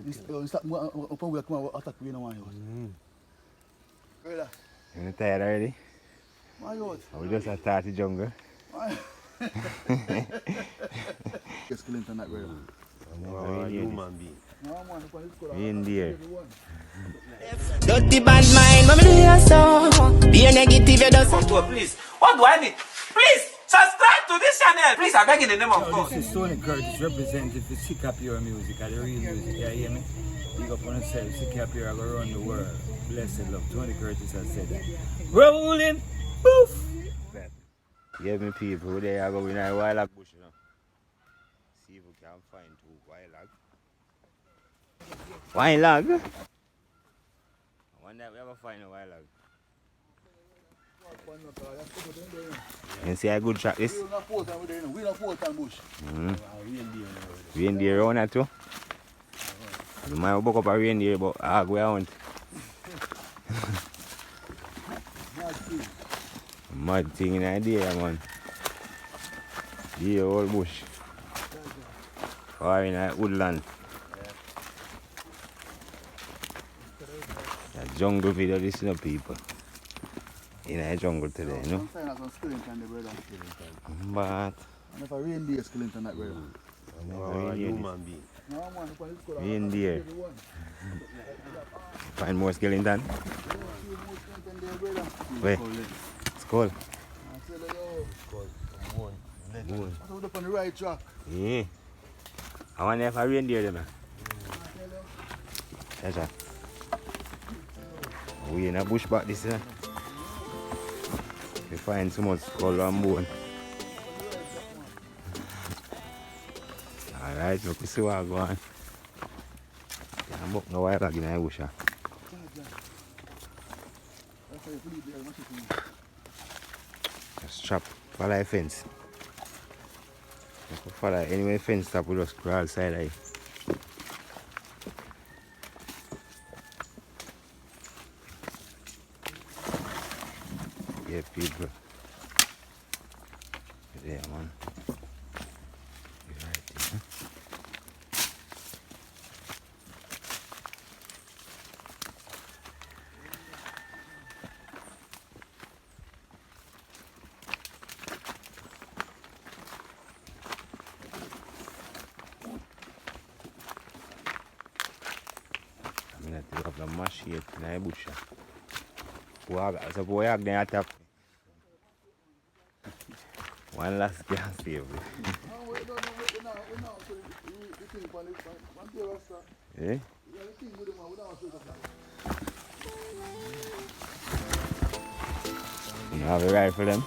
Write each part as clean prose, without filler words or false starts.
Open way come and attack me in one youth. Brother. You tired already? My youth. We just start the jungle. Yes, Clinton that brother. Human being. No man, in there. Dirty band mind, mommy do your so. Be a negative, you just. Please, what do I need? Please, subscribe to this channel. Please, I beg in the name of God. This is Tony Curtis, representative for Sick Up Your Music, the real music, you hear me? Big up on yourself, Sick Up Your, I go around the world. Blessed love, Tony Curtis has said that. Rolling, poof! Yeah, me people, they are going in a wild bush, you know. See if we can find two wild lag. Wild lag? I wonder if we ever find a wild lag. You see a good shot this? We don't Fulton bush. Reindeer around that too? You might buck up a reindeer, but I go around. Mad thing in idea, man. The old bush. Or in a woodland. A jungle video, this is no people. In a jungle today, you know? But And if a reindeer skeleton that brother. Human being. No man, reindeer. Find more skeleton? Where? Skull. Up on the right track. Yeah. I wonder if a reindeer there, man. That's right. We in a bush back this, you know? We find so much skull and bone. Alright, look, we see what go on. I'm up no wild lag in the bush. Just trap, follow the fence. If we follow anyway fence stop, we just crawl side eye. Yeah, people. There, man. You're right there. I'm going to have the machete in the bush. So boy, I'm going to attack. One last gas save. Eh? You have a rifle them?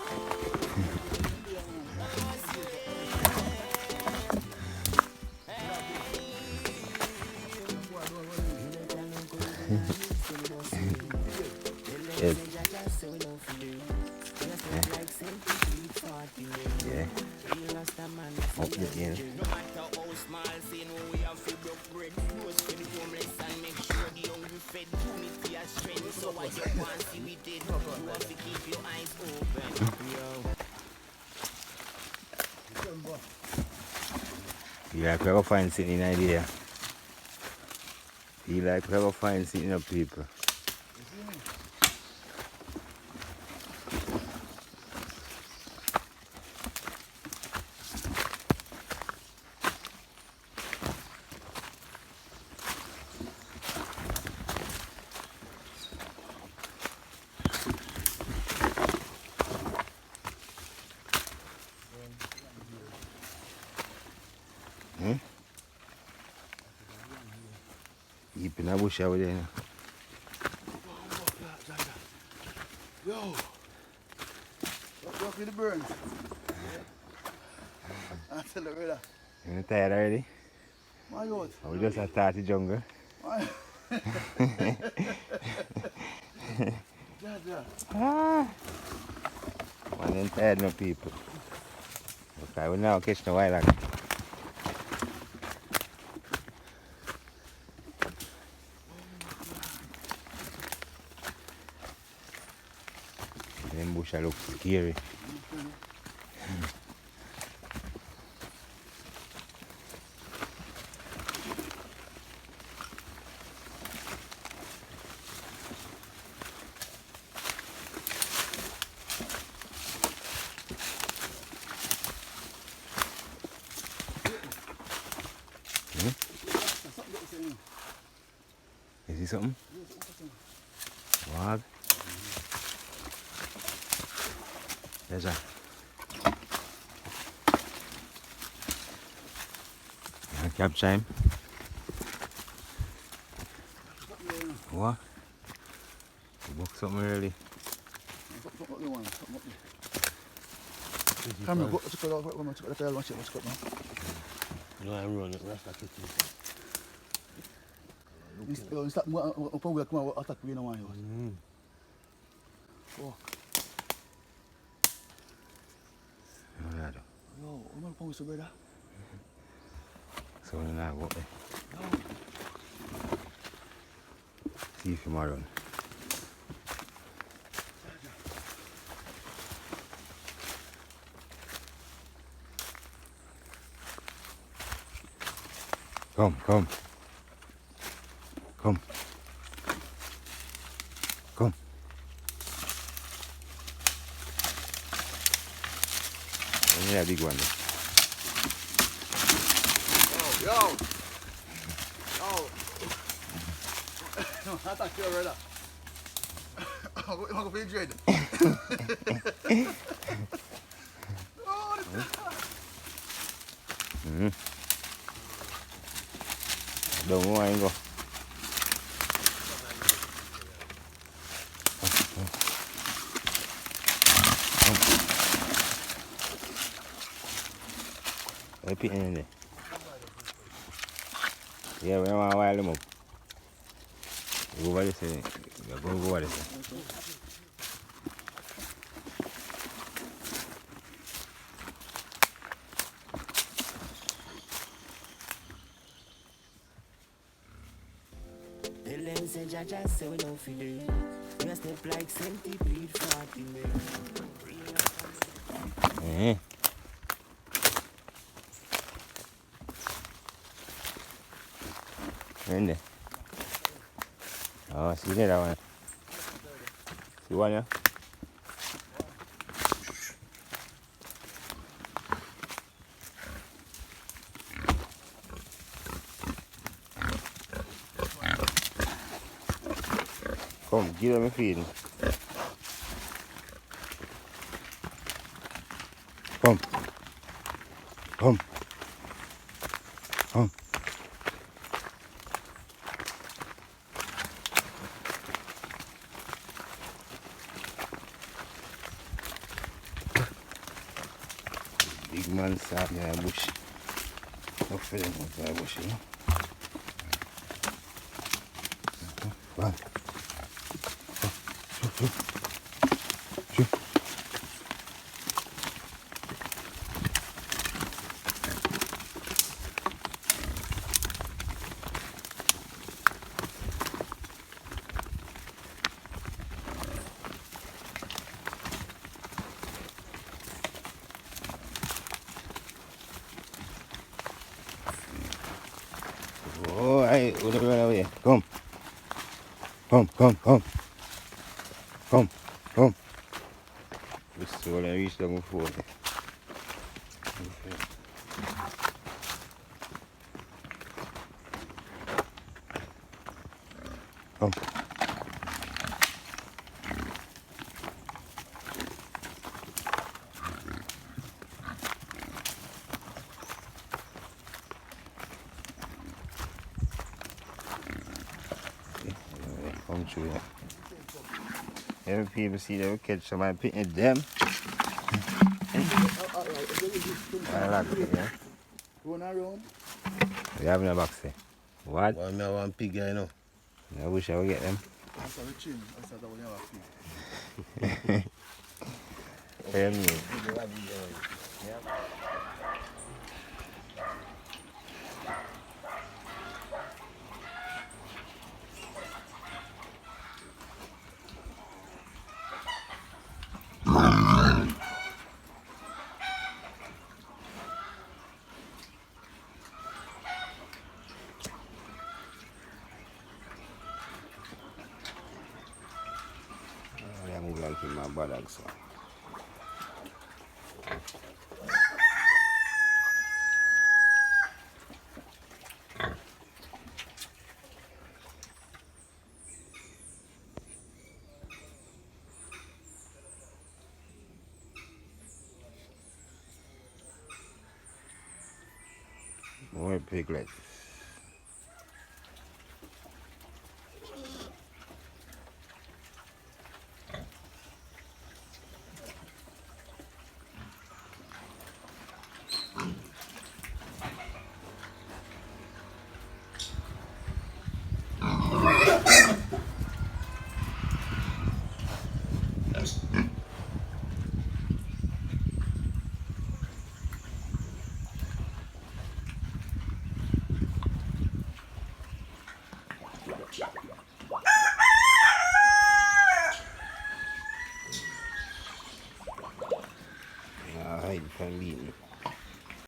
Yes. Yeah. Up the hill. Yeah, clever find sitting in idea. You like clever find sitting up people. Deep in the bush over there. Yo, what's with the burns? I tell the brother. You tired already? My youth. We just start the jungle. Ah. Man, them tired no people. Okay, we now catch the wild lag. Them bush look scary. You see something? What? There's a. You capture him? What? You book something early. Come here, let's go. Let's go. No, I'm running. Rasta kitchen. Stop. Come on, attack. We don't want you. Oh. Yo, I'm gonna post it, brother. So we're not go there. See if you run. Come. Come. Yeah, big one. Yo. Attack you, brother. I'm going to be dread. Don't want to go. Let me in there. Yeah, we don't want to wild them up. Go over this way. Go over this way. Tell them say Jaja say we don't feel it. We a step like centipede 40 minutes. In there. Oh, see that one. See one, yeah? Come, give them a feeding. Come. Big man sat in the bush. Look for them out in the bush, you know. Come on. Oh, hey, run away. Come. This is what I reached down before. Come. Come through here. Every people see them catch somebody picking them. I like it, yeah. Run around. We have in a box there. What? Well, I want pig, you know. I wish I would get them. That's a chin. That's a double yellow pig. Tell me. I'm going to my buttocks. piglets. Hide from beating.